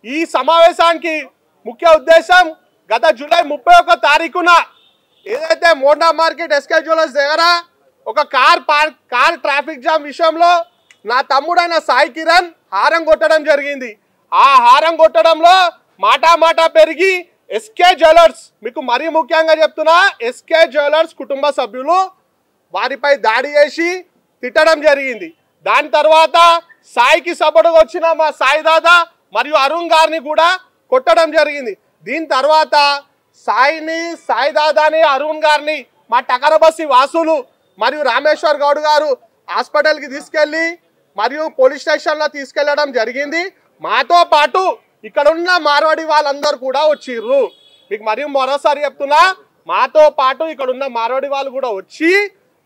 ఈ సమావేశానికి ముఖ్య ఉద్దేశం గత జూలై 31 తారీఖున ఏదైతే మోండా మార్కెట్ ఎస్కే జ్యువెలర్స్ దగ్గర ఒక కార్ ట్రాఫిక్ జామ్ విషయంలో నా తమ్ముడైన సాయి కిరణ్ హారం కొట్టడం జరిగింది. ఆ హారం కొట్టడంలో మాటా పెరిగి ఎస్కే జ్యువెలర్స్, మీకు మరీ ముఖ్యంగా చెప్తున్నా, ఎస్కే జ్యువెలర్స్ కుటుంబ సభ్యులు వారిపై దాడి చేసి తిట్టడం జరిగింది. దాని తర్వాత సాయికి సపోర్టుగా వచ్చిన మా సాయి దాదా మరియు అరుణ్ గారిని కూడా కొట్టడం జరిగింది. దీని తర్వాత సాయి దాదాని అరుణ్ గారిని మా టకరబస్సి వాసులు మరియు రామేశ్వర్ గౌడ్ గారు హాస్పిటల్కి తీసుకెళ్ళి మరియు పోలీస్ స్టేషన్లో తీసుకెళ్లడం జరిగింది. మాతో పాటు ఇక్కడ ఉన్న మార్వాడి వాళ్ళందరూ కూడా వచ్చిర్రు. మీకు మరియు మరోసారి చెప్తున్నా, మాతో పాటు ఇక్కడ ఉన్న మార్వాడి వాళ్ళు కూడా వచ్చి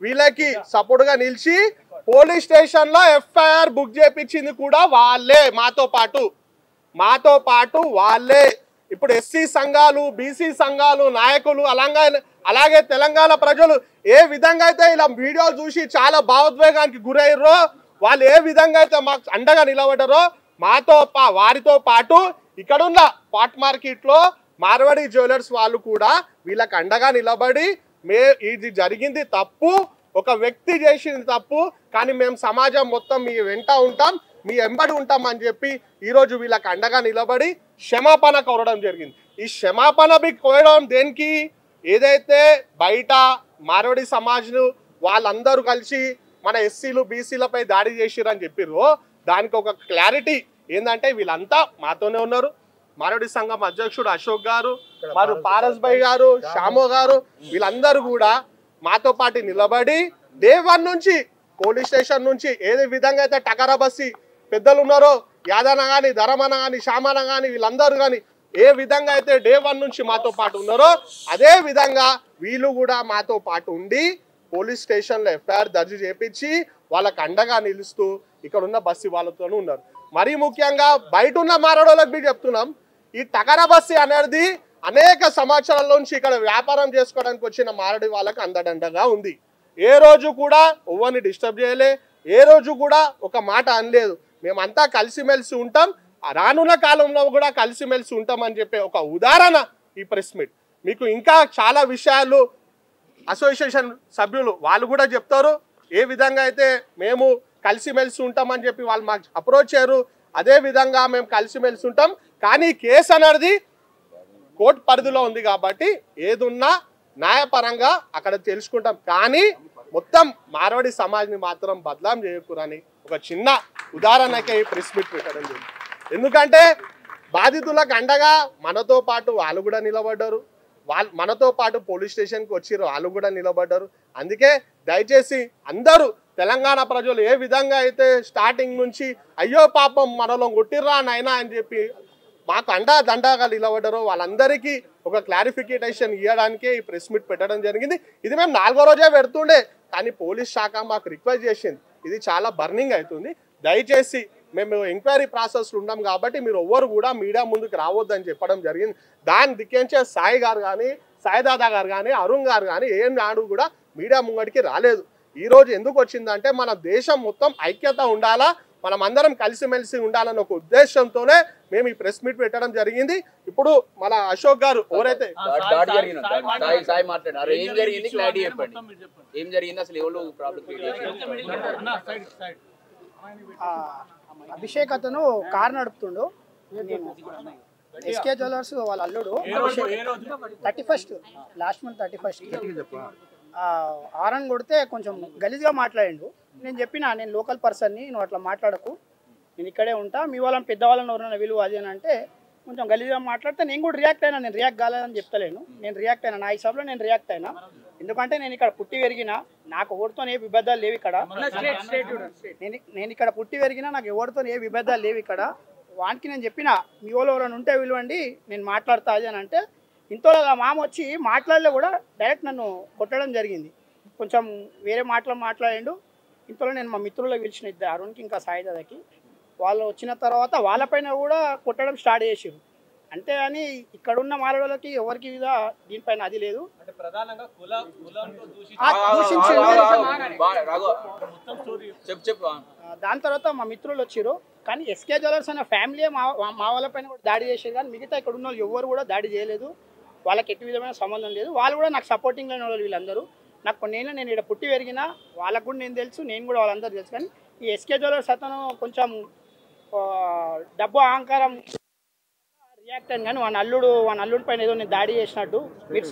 వీళ్ళకి సపోర్ట్గా నిలిచి పోలీస్ స్టేషన్లో ఎఫ్ఐఆర్ బుక్ చేయించింది కూడా వాళ్ళే. మాతో పాటు వాళ్ళే. ఇప్పుడు ఎస్సీ సంఘాలు, బీసీ సంఘాలు నాయకులు అలాగే తెలంగాణ ప్రజలు ఏ విధంగా అయితే ఇలా వీడియోలు చూసి చాలా భావోద్వేగానికి గురయ్యారో, వాళ్ళు ఏ విధంగా అయితే మాకు అండగా నిలబడ్డారో వారితో పాటు ఇక్కడున్న పాట్ మార్కెట్లో మార్వాడి జ్యువెలర్స్ వాళ్ళు కూడా వీళ్ళకి అండగా నిలబడి ఇది జరిగింది తప్పు, ఒక వ్యక్తి చేసింది తప్పు, కానీ మేము సమాజం మొత్తం మీ వెంట ఉంటాం, మీ వెంబడి ఉంటాం అని చెప్పి ఈరోజు వీళ్ళకి అండగా నిలబడి క్షమాపణ కోరడం జరిగింది. ఈ క్షమాపణ కోరడం దేనికి? ఏదైతే బయట మార్వాడి సమాజ్ను వాళ్ళందరూ కలిసి మన ఎస్సీలు బీసీలపై దాడి చేసిరని చెప్పిర్రు, దానికి ఒక క్లారిటీ ఏంటంటే వీళ్ళంతా మాతోనే ఉన్నారు. మార్వాడి సంఘం అధ్యక్షుడు అశోక్ గారు, మరియు పారస్ భాయ్ గారు, శ్యామో గారు, వీళ్ళందరూ కూడా మాతో పాటు నిలబడి డే 1 నుంచి పోలీస్ స్టేషన్ నుంచి ఏ విధంగా అయితే టకరబస్సి పెద్దలు ఉన్నారో, యాదన కానీ, ధరమన కానీ, శ్యామన కానీ, వీళ్ళందరూ కానీ ఏ విధంగా అయితే డే 1 నుంచి మాతో పాటు ఉన్నారో అదే విధంగా వీళ్ళు కూడా మాతో పాటు ఉండి పోలీస్ స్టేషన్లో ఎఫ్ఐఆర్ దర్జు చేపించి వాళ్ళకి అండగా నిలుస్తూ ఇక్కడ ఉన్న బస్సు వాళ్ళతోనూ ఉన్నారు. మరీ ముఖ్యంగా బయట ఉన్న మారడోళ్ళకి మీరు చెప్తున్నాం, ఈ టకరబస్సి అనేది అనేక సంవత్సరాల నుంచి ఇక్కడ వ్యాపారం చేసుకోవడానికి వచ్చిన మారడి వాళ్ళకి అందడండగా ఉంది. ఏ రోజు కూడా ఎవరిని డిస్టర్బ్ చేయలే, ఏ రోజు కూడా ఒక మాట అనలేదు. మేమంతా కలిసిమెలిసి ఉంటాం, రానున్న కాలంలో కూడా కలిసిమెలిసి ఉంటామని చెప్పే ఒక ఉదాహరణ ఈ ప్రెస్ మీట్. మీకు ఇంకా చాలా విషయాలు అసోసియేషన్ సభ్యులు వాళ్ళు కూడా చెప్తారు, ఏ విధంగా అయితే మేము కలిసిమెలిసి ఉంటామని చెప్పి వాళ్ళు మాకు అప్రోచ్ అయ్యారు, అదే విధంగా మేము కలిసిమెలిసి ఉంటాం. కానీ కేసు అనేది కోర్టు పరిధిలో ఉంది కాబట్టి ఏదున్నా న్యాయపరంగా అక్కడ తెలుసుకుంటాం. కానీ మొత్తం మార్వాడి సమాజ్ని మాత్రం బదలాం చేయకూరని ఒక చిన్న ఉదాహరణకే ఈ ప్రెస్ మీట్ పెట్టడం జరిగింది. ఎందుకంటే బాధితులకు అండగా మనతో పాటు వాళ్ళు కూడా నిలబడ్డారు, మనతో పాటు పోలీస్ స్టేషన్కి వచ్చిర్రు, వాళ్ళు కూడా నిలబడ్డారు. అందుకే దయచేసి అందరూ తెలంగాణ ప్రజలు ఏ విధంగా అయితే స్టార్టింగ్ నుంచి అయ్యో పాపం మనలో కొట్టిర్రా నాయనా అని చెప్పి మాకు దండగా నిలబడ్డారో వాళ్ళందరికీ ఒక క్లారిఫికేషన్ ఇవ్వడానికే ఈ ప్రెస్ మీట్ పెట్టడం జరిగింది. ఇది మేము 4వ రోజే పెడుతుండే, కానీ పోలీస్ శాఖ మాకు రిక్వెస్ట్ చేసింది, ఇది చాలా బర్నింగ్ అవుతుంది, దయచేసి మేము ఎంక్వైరీ ప్రాసెస్లో ఉన్నాం కాబట్టి మీరు ఎవ్వరు కూడా మీడియా ముందుకు రావద్దని చెప్పడం జరిగింది. దాని దిక్కించే సాయి గారు కానీ, సాయి దాదా గారు కానీ, అరుణ్ గారు కానీ ఏం నాడు కూడా మీడియా ముంగడికి రాలేదు. ఈరోజు ఎందుకు వచ్చిందంటే మన దేశం మొత్తం ఐక్యత ఉండాలా, మనం అందరం కలిసిమెలిసి ఉండాలన్న ఒక ఉద్దేశంతోనే మేము ఈ ప్రెస్ మీట్ పెట్టడం జరిగింది. ఇప్పుడు మన అశోక్ గారు ఎవరైతే అభిషేక్ అతను కార్ నడుపుతుండు, ఎస్కే జ్యువెలర్స్ వాళ్ళ అల్లుడు 31 లాస్ట్ మంత్ 31 ఆరన్ కొడితే కొంచెం గలీజ్గా మాట్లాడిండు. నేను చెప్పిన నేను లోకల్ పర్సన్ని, నువ్వు అట్లా మాట్లాడకు, నేను ఇక్కడే ఉంటా, మీ వాళ్ళని పెద్దవాళ్ళని ఎవరైనా విలువ అది అని అంటే కొంచెం గలీజ్గా మాట్లాడితే నేను కూడా రియాక్ట్ అయినా. నేను రియాక్ట్ కాలేదని చెప్తలేను, నేను రియాక్ట్ అయినా, నా హిసాబ్లో నేను రియాక్ట్ అయినా. ఎందుకంటే నేను ఇక్కడ పుట్టి పెరిగిన, నాకు ఎవరితో ఏ విభేదాలు లేవు ఇక్కడ. నేను ఇక్కడ పుట్టి పెరిగినా, నాకు ఎవరితో ఏ విభేదాలు లేవు ఇక్కడ. వానికి నేను చెప్పిన మీ వాళ్ళు ఎవరైనా ఉంటే విలువండి, నేను మాట్లాడతా అది అని అంటే ఇంతలో మామ వచ్చి మాట్లాడలే కూడా డైరెక్ట్ నన్ను కొట్టడం జరిగింది. కొంచెం వేరే మాట్లాడిండు. ఇంతలో నేను మా మిత్రులకు పిలిచిన ఇద్దరు, అరుణ్కి ఇంకా సాయి దాదాకి, వాళ్ళు వచ్చిన తర్వాత వాళ్ళపైన కూడా కొట్టడం స్టార్ట్ చేసారు. అంతే అని ఇక్కడ ఉన్న మాలడోళ్ళకి ఎవరికి దీనిపైన అది లేదు. దాని తర్వాత మా మిత్రులు వచ్చారు, కానీ ఎస్కే జ్యువెలర్స్ అనే ఫ్యామిలీ మా వాళ్ళ పైన కూడా దాడి చేసేది, కానీ మిగతా ఇక్కడ ఉన్న వాళ్ళు ఎవరు కూడా దాడి చేయలేదు. వాళ్ళకి ఎట్టి విధమైన సంబంధం లేదు. వాళ్ళు కూడా నాకు సపోర్టింగ్లో ఉన్న వాళ్ళు వీళ్ళందరూ. నాకు నేను ఇక్కడ పుట్టి పెరిగిన వాళ్ళకు కూడా నేను తెలుసు, నేను కూడా వాళ్ళందరూ తెలుసు. కానీ ఈ ఎస్కే జ్యువెలర్స్ అతను కొంచెం డబ్బు అహంకారం రియాక్ట్ అయింది. కానీ వాళ్ళ అల్లుడి పైన ఏదో నేను దాడి చేసినట్టు మీరు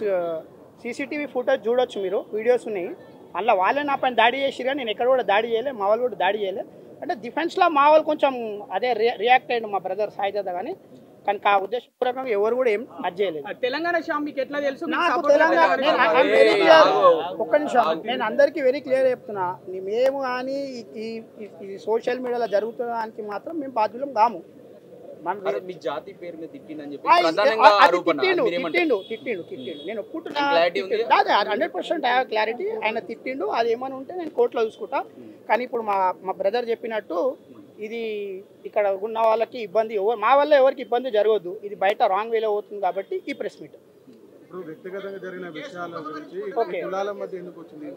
సీసీటీవీ ఫుటేజ్ చూడొచ్చు, మీరు వీడియోస్ ఉన్నాయి. అలా వాళ్ళే నా పైన దాడి చేసి, కానీ నేను ఎక్కడ కూడా దాడి చేయలేదు, మా వాళ్ళు కూడా దాడి చేయలేదు. అంటే డిఫెన్స్లో మా వాళ్ళు కొంచెం అదే రియాక్ట్ అయ్యిండు మా బ్రదర్ సాయిదాద. కానీ ఆ ఉద్దేశపూర్వకంగా ఎవరు కూడా ఏం అది చేయలేదు. తెలంగాణ శ్యామ్ మీకు ఎట్లా తెలుసు? నాకు తెలంగాణ ఒక్క నిమిషం, నేను అందరికీ వెరీ క్లియర్ చెప్తున్నా, మేము కానీ ఈ సోషల్ మీడియాలో జరుగుతున్న దానికి మాత్రం మేము బాధ్యులం కాము. మీ జాతి పేరు మీద తిట్టిందని చెప్పి తిట్టిండు. నేను ఒప్పుకుంటున్నా 100% క్లారిటీ. ఆయన తిట్టిండు, అది ఏమైనా ఉంటే నేను కోర్టులో చూసుకుంటా. కానీ ఇప్పుడు మా బ్రదర్ చెప్పినట్టు ఇది ఇక్కడ ఉన్న వాళ్ళకి ఇబ్బంది, మా వల్ల ఎవరికి ఇబ్బంది జరగదు. ఇది బయట రాంగ్ వేలో అవుతుంది కాబట్టి ఈ ప్రెస్ మీట్.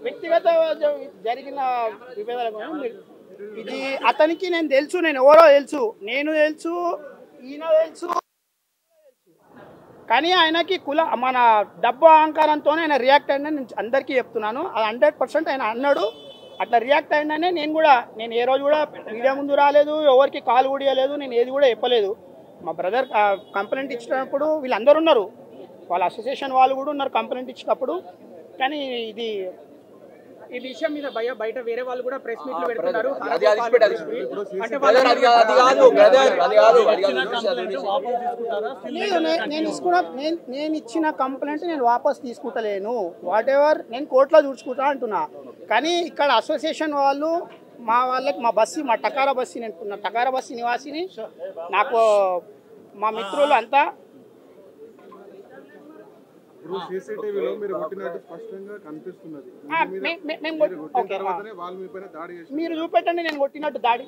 వ్యక్తిగత జరిగిన విభేదాల ఇది అతనికి నేను తెలుసు, నేను ఎవరో తెలుసు, నేను తెలుసు, ఈయన తెలుసు. కానీ ఆయనకి మన డబ్బు అహంకారంతోనే ఆయన రియాక్ట్ అయిందని నేను అందరికీ చెప్తున్నాను. అది 100% ఆయన అన్నాడు. అట్లా రియాక్ట్ అయిందనే నేను ఏ రోజు కూడా మీడియా ముందు రాలేదు, ఎవరికి కాల్ కూడా ఇవ్వలేదు, నేను ఏది కూడా చెప్పలేదు. మా బ్రదర్ కంప్లైంట్ ఇచ్చినప్పుడు వీళ్ళందరూ ఉన్నారు, వాళ్ళ అసోసియేషన్ వాళ్ళు కూడా ఉన్నారు కంప్లైంట్ ఇచ్చినప్పుడు. కానీ ఈ విషయం మీద బయట వేరే వాళ్ళు కూడా ప్రెస్ మీట్లు పెడుతున్నారు. నేను ఇచ్చిన కంప్లైంట్ నేను వాపస్ తీసుకుంటలేను, వాట్ ఎవర్ నేను కోర్టులో చూసుకుంటా అంటున్నా. కానీ ఇక్కడ అసోసియేషన్ వాళ్ళు వాళ్ళకి మా టకారా బస్సీ, నేను టకారా బస్సీ నివాసిని, నాకు మా మిత్రులు అంతా మీరు చూపెట్టండి, నేను కొట్టినట్టు దాడి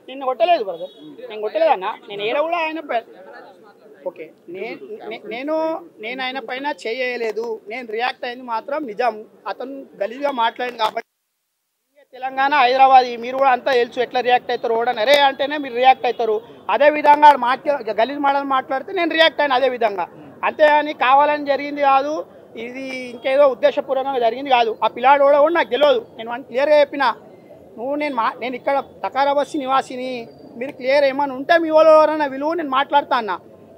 నిన్ను కొట్టలేదు బ్రదర్, నేను కొట్టలేదు అన్న. నేను ఏదో కూడా ఆయన ఓకే నేను ఆయన పైన చేయలేదు, నేను రియాక్ట్ అయింది మాత్రం నిజం. అతను గలీజ్గా మాట్లాడింది కాబట్టి తెలంగాణ హైదరాబాద్ మీరు కూడా అంతా తెలుసు ఎట్లా రియాక్ట్ అవుతారు. కూడా అరే అంటేనే మీరు రియాక్ట్ అవుతారు. అదే విధంగా గలీజ్ మాట్లాడితే నేను రియాక్ట్ అయినా అదే విధంగా, అంతేగాని కావాలని జరిగింది కాదు, ఇది ఇంకేదో ఉద్దేశపూర్వకంగా జరిగింది కాదు. ఆ పిల్లాడు కూడా నాకు తెలియదు, నేను క్లియర్గా చెప్పిన, నేను ఇక్కడ టకారా బస్సీ నివాసిని, మీరు క్లియర్ ఏమైనా ఉంటే మీ వాళ్ళు ఎవరైనా విలువ నేను మాట్లాడుతా అన్న.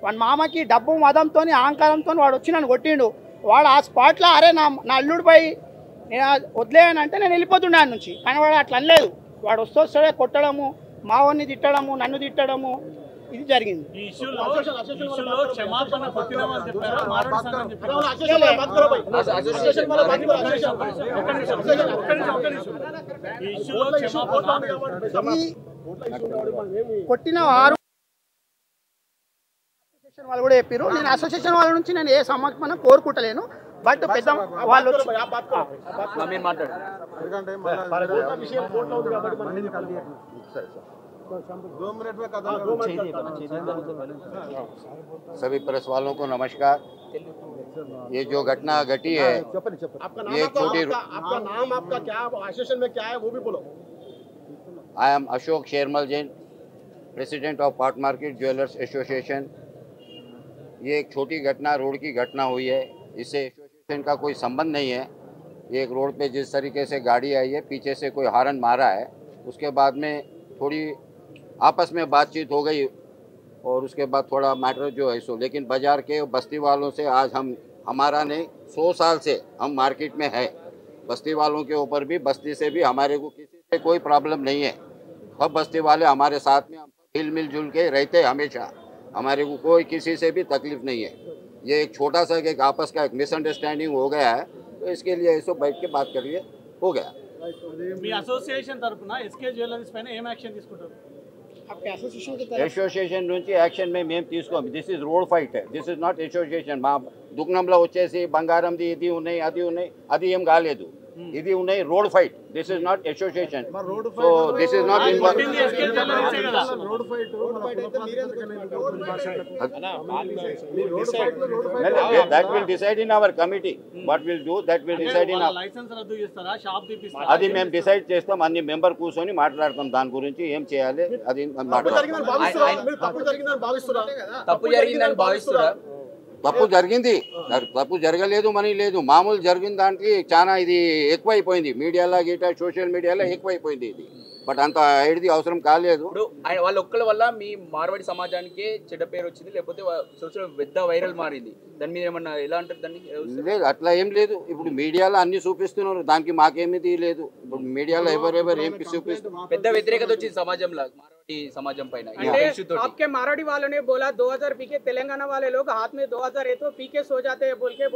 వాడి మామకి డబ్బు మదంతో అహంకారంతో వాడు వచ్చి నన్ను కొట్టిండు. వాడు ఆ స్పాట్లో అరే నా అల్లుడిపై నేను వదిలేయనంటే నేను వెళ్ళిపోతుండే ఆయన నుంచి. కానీ వాడు అట్లా అనలేదు, వాడు వస్తే కొట్టడము, మావాడిని తిట్టడము, నన్ను తిట్టడము, ఇది జరిగింది. కొట్టిన 6 అసోసియేషన్ వాళ్ళు కూడా చెప్పారు. నేను అసోసియేషన్ వాళ్ళ నుంచి నేను ఏ సమర్పణ కోరుకుంటలేను. బట్ పెద్ద వాళ్ళు सभी प्रेस वालों को नमस्कार। ये जो घटना घटी है, ये छोटी, आपका नाम, आपका क्या एसोसिएशन में क्या है वो भी बोलो। I am Ashok शेरमल Jain, president of part market jewellers association. ये एक छोटी घटना, रोड की घटना हुई है, इससे एसोसिएशन का कोई संबंध नहीं है। एक रोड पे जिस तरीके से गाड़ी आई है, पीछे से कोई हारन मारा है, उसके बाद में थोड़ी आपस में बातचीत हो गई और उसके बाद थोड़ा मैटर जो है सो, लेकिन बाज़ार के बस्ती वालों से आज हमारा नहीं 100 साल से हम मार्केट में है। बस्ती वालों के ऊपर भी, बस्ती से भी हमारे को किसी से कोई प्रॉब्लम नहीं है। सब बस्ती वाले हमारे साथ में, हम हिल मिल जुल के रहते हमेशा, हमारे को कोई किसी से भी तकलीफ नहीं है। ये एक छोटा सा एक आपस का एक मिसअंडरस्टैंडिंग हो गया है, तो इसके लिए ऐसे बैठ के बात करिए, हो गया। అసోసియేషన్ తరపున ఎస్కే జ్యువెలర్స్ పైన ఏం యాక్షన్ తీసుకుంటారు? అసోసియేషన్ నుంచి యాక్షన్ మేము తీసుకోం. This is road fight, this is not association. మా దుగ్నంలో వచ్చేసి బంగారంది ఇది ఉన్నాయి, అది ఉన్నాయి, అది ఏం కాలేదు. ఇది ఉన్నాయి road fight. This is not association. So this is not that will decide in our committee. What we'll do, that will decide in our అది మేము డిసైడ్ చేస్తాం. అన్ని మెంబర్ కూర్చొని మాట్లాడతాం దాని గురించి ఏం చేయాలి అది తప్పు జరిగింది. తప్పు జరగలేదు మనీ లేదు. మామూలు జరిగిన దానికి చాలా ఇది ఎక్కువైపోయింది. మీడియాలో గిట సోషల్ మీడియాలో ఎక్కువైపోయింది ఇది. బట్ అంత ఐడిది అవసరం కాలేదు. ఇప్పుడు వాళ్ళ ఒక్కల వల్ల మీ మార్వాడి సమాజానికి చెడ్డ పేరు వచ్చింది, లేకపోతే సోషల్ పెద్ద వైరల్ మారింది. దాని మీద ఏమన్నా ఎలా అంటారు దాన్ని? లేదు, అట్లా ఏం లేదు. ఇప్పుడు మీడియాలో అన్ని చూపిస్తున్నారు, దానికి మాకేమిది లేదు. ఇప్పుడు మీడియాలో ఎవరెవరు ఏం చూపిస్తున్నారు. పెద్ద వ్యతిరేకత వచ్చింది సమాజంలో, मारवाड़ी समाजम पे आपके मारवाड़ी वालों ने बोला 2000 पी के तेलंगाना वाले लोग हाथ में 2000 है तो पी के सो जाते हैं बोल के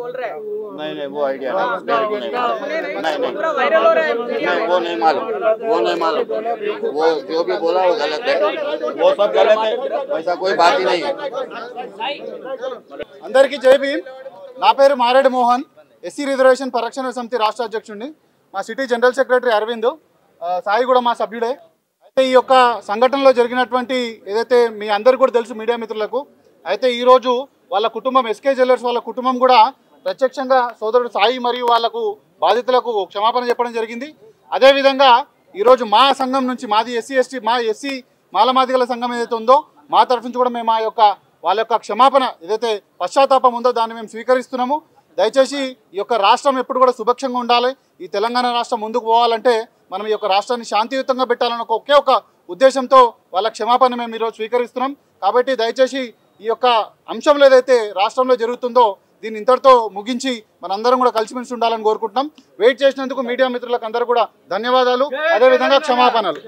बोल रहे हैं। नहीं वो आइडिया नहीं, पूरा वायरल हो रहा है। वो नहीं मालूम, वो जो भी बोला वो गलत है, वो सब गलत है, ऐसा कोई बात ही नहीं है। అందరికీ జై భీమ్। నా పేరు మారేడు మోహన్, ఎస్సీ రిజర్వేషన్ పరిరక్షణ సమితి రాష్ట్ర అధ్యక్షుడిని। మా city general secretary Arvind, Sai కూడా మా సభ్యుడే। అయితే ఈ యొక్క సంఘటనలో జరిగినటువంటి ఏదైతే మీ అందరికీ కూడా తెలుసు మీడియా మిత్రులకు, అయితే ఈరోజు వాళ్ళ కుటుంబం ఎస్కే జ్యువెలర్స్ వాళ్ళ కుటుంబం కూడా ప్రత్యక్షంగా సోదరుడు సాయి మరియు వాళ్లకు బాధితులకు క్షమాపణ చెప్పడం జరిగింది। అదేవిధంగా ఈరోజు మా సంఘం నుంచి మాది ఎస్సీ మాలమాదిగల సంఘం ఏదైతే ఉందో మా తరఫు నుంచి కూడా మేము వాళ్ళ యొక్క క్షమాపణ ఏదైతే పశ్చాత్తాపం ఉందో దాన్ని మేము స్వీకరిస్తున్నాము। దయచేసి ఈ యొక్క రాష్ట్రం ఎప్పుడు కూడా సుభిక్షంగా ఉండాలి, ఈ తెలంగాణ రాష్ట్రం ముందుకు పోవాలంటే మనం ఈ యొక్క రాష్ట్రాన్ని శాంతియుతంగా పెట్టాలన్న ఒకే ఒక ఉద్దేశంతో వాళ్ళ క్షమాపణ మేము ఈరోజు స్వీకరిస్తున్నాం। కాబట్టి దయచేసి ఈ యొక్క అంశంలో ఏదైతే రాష్ట్రంలో జరుగుతుందో దీన్ని ఇంతటితో ముగించి మనందరం కూడా కలిసిమెలిసి ఉండాలని కోరుకుంటున్నాం। వెయిట్ చేసినందుకు మీడియా మిత్రులకు అందరూ కూడా ధన్యవాదాలు, అదేవిధంగా క్షమాపణలు।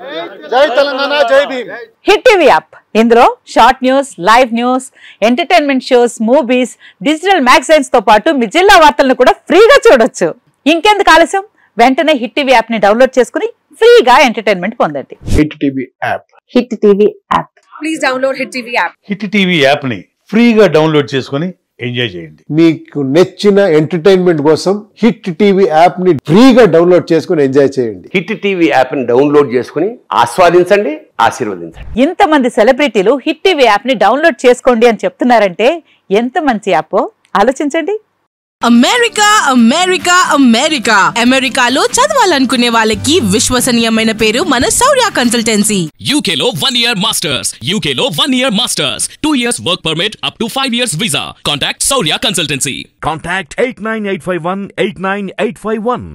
జై తెలంగాణ, జై భీమ్। హిట్ టీవీ యాప్, ఇందులో short news, live news, entertainment shows, movies, digital magazines తో పాటు మీ జిల్లా వార్తలను కూడా ఫ్రీగా చూడొచ్చు। ఇంకెందుకు ఆలస్యం, వెంటనే హిట్ టీవీ యాప్ ని డౌన్లోడ్ చేసుకుని ఫ్రీగా ఎంటర్టైన్మెంట్ పొందండి। Hit TV app, hit TV app, please download hit TV app. Hit TV app ని ఫ్రీగా డౌన్లోడ్ చేసుకుని ఎంజాయ్ చేయండి। మీకు నచ్చిన ఎంటర్టైన్మెంట్ కోసం హిట్ టీవీ యాప్ ని ఫ్రీగా డౌన్లోడ్ చేసుకుని ఎంజాయ్ చేయండి। హిట్ టీవీ యాప్ ని డౌన్లోడ్ చేసుకుని ఆస్వాదించండి, ఆశీర్వదించండి। ఇంతమంది సెలబ్రిటీలు హిట్ టీవీ యాప్ ని డౌన్లోడ్ చేసుకోండి అని చెప్తున్నారంటే ఎంత మంచి యాప్ ఆలోచించండి। అమెరికా అమెరికా అమెరికా అమెరికాలో చదవాలనుకునే వాళ్ళకి విశ్వసనీయమైన పేరు మన శౌర్య కన్సల్టెన్సీ। యూకేలో 1 year మాస్టర్స్, యూకేలో 1 year masters, 2 years work permit up to 5 years visa. Contact Shaurya consultancy. Contact 89851 89851।